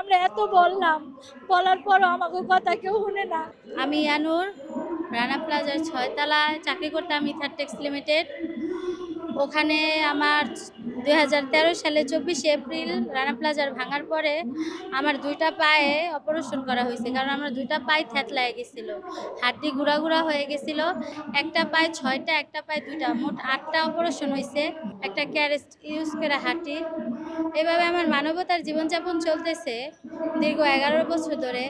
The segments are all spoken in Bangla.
আমরা এত বললাম, বলার পরও আমাকে কথা কেউ শুনে না। আমি ইয়ানুর রানা প্লাজার ৬ তলায় চাকরি করতাম ইথারটেক্স লিমিটেড। ওখানে আমার ২০১৩ সালে ২৪শে এপ্রিল রানা প্লাজার ভাঙার পরে আমার ২টা পায়ে অপারেশন করা হয়েছে, কারণ আমার 2টা পায়ে থ্যাতলায় গেছিল, হাড্ডি গুঁড়া গুঁড়া হয়ে গেছিল। একটা পায়ে ৬টা, একটা পায়ে 2টা, মোট 8টা অপারেশন হয়েছে, একটা ক্যারেস্ট ইউজ করে হাঁটি। এভাবে আমার মানবতার জীবনযাপন চলতেছে দীর্ঘ 11 বছর ধরে।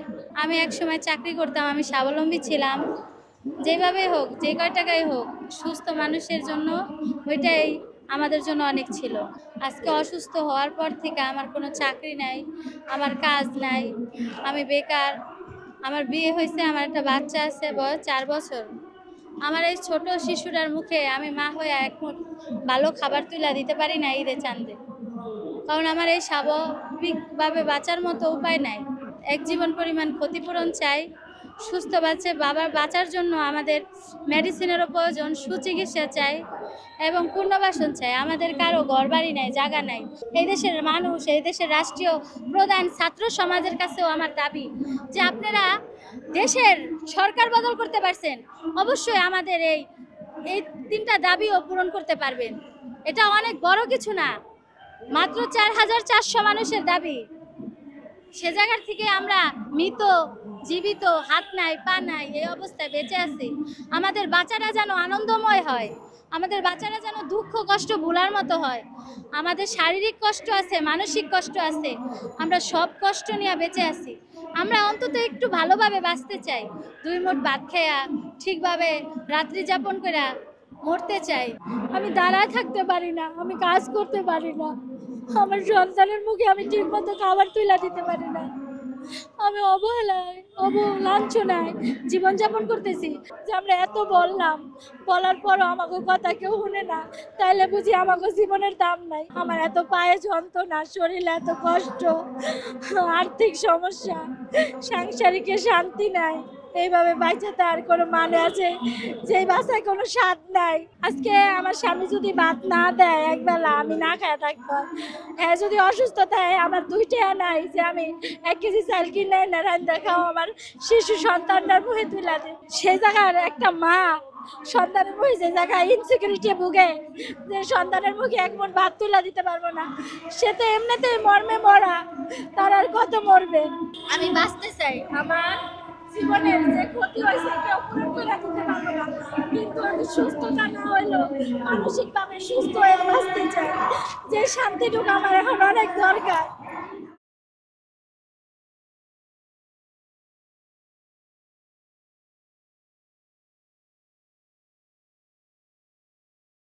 আমি একসময় চাকরি করতাম, আমি স্বাবলম্বী ছিলাম। যেভাবে হোক, যে কয় টাকাই হোক, সুস্থ মানুষের জন্য ওইটাই আমাদের জন্য অনেক ছিল। আজকে অসুস্থ হওয়ার পর থেকে আমার কোনো চাকরি নাই, আমার কাজ নাই, আমি বেকার। আমার বিয়ে হয়েছে, আমার একটা বাচ্চা আছে, বয়স 4 বছর। আমার এই ছোট শিশুটার মুখে আমি মা হয়ে এক মুঠ ভালো খাবার তুলে দিতে পারি না ঈদে চাঁদে, কারণ আমার এই স্বাভাবিকভাবে বাঁচার মতো উপায় নাই। এক জীবন পরিমাণ ক্ষতিপূরণ চাই। সুস্থ বাবার বাঁচার জন্য আমাদের মেডিসিনেরও প্রয়োজন, সুচিকিৎসা চাই এবং পুনর্বাসন চাই। আমাদের কারো ঘরবাড়ি নাই, জায়গা নাই। এই দেশের মানুষ, এই দেশের রাষ্ট্রীয় প্রধান ছাত্র সমাজের কাছেও আমার দাবি যে আপনারা দেশের সরকার বদল করতে পারছেন, অবশ্যই আমাদের এই এই 3টা দাবিও পূরণ করতে পারবেন। এটা অনেক বড় কিছু না, মাত্র 4400 মানুষের দাবি। সে জায়গার থেকে আমরা মৃত, জীবিত, হাত নাই পা নাই, এই অবস্থায় বেঁচে আছি। আমাদের বাচ্চারা যেন আনন্দময় হয়, আমাদের বাচ্চারা যেন দুঃখ কষ্ট ভোলার মতো হয়। আমাদের শারীরিক কষ্ট আছে, মানসিক কষ্ট আছে, আমরা সব কষ্ট নিয়ে বেঁচে আছি। আমরা অন্তত একটু ভালোভাবে বাঁচতে চাই, 2 মুঠ ভাত খেয়া ঠিকভাবে রাত্রি যাপন করে মরতে চাই। আমি দাঁড়ায় থাকতে পারি না, আমি কাজ করতে পারি না, আমার সন্তানের মুখে আমি ঠিক মতো খাবার তুলে দিতে পারি না। আমি অবহেলায়, অবলাঞ্ছনায় জীবনযাপন করতেছি। যে আমরা এত বললাম, বলার পরও আমাকে কথা কেউ শুনে না, তাইলে বুঝি আমাকে জীবনের দাম নাই। আমার এত পায়ে যন্ত্রণা, শরীরে এত কষ্ট, আর্থিক সমস্যা, সাংসারিকে শান্তি নাই। এইভাবে বাইচে তার কোনো মানে আছে? যেই বাসায় কোনো স্বাদ নাই। আজকে আমার স্বামী যদি ভাত না দেয় একবেলা, আমি না খায় থাকবো। হ্যাঁ, যদি অসুস্থ থাকে, আমার 2 টাকা নাই যে আমি 1 কেজি চাল কিনে এনে রান্না খাও আমার শিশু সন্তানটার মুখে তুলে দিই। সেই জায়গার একটা মা সন্তানের মুখে, যে জায়গায় ইনসিকিউরিটি ভুগে, যে সন্তানের মুখে 1 মুঠ ভাত তুলে দিতে পারবো না, সে তো এমনিতেই মর্মে মরা, তার আর কত মরবে। আমি বাঁচতে চাই। আমার জীবনের যে ক্ষতি হয়েছে কেউ পূরণ করে দিতে পারবো না, কিন্তু আমি সুস্থতা না হইলেও মানসিকভাবে সুস্থ হয়ে বাঁচতে চাই। যে শান্তিটুকু আমার এখন অনেক দরকার।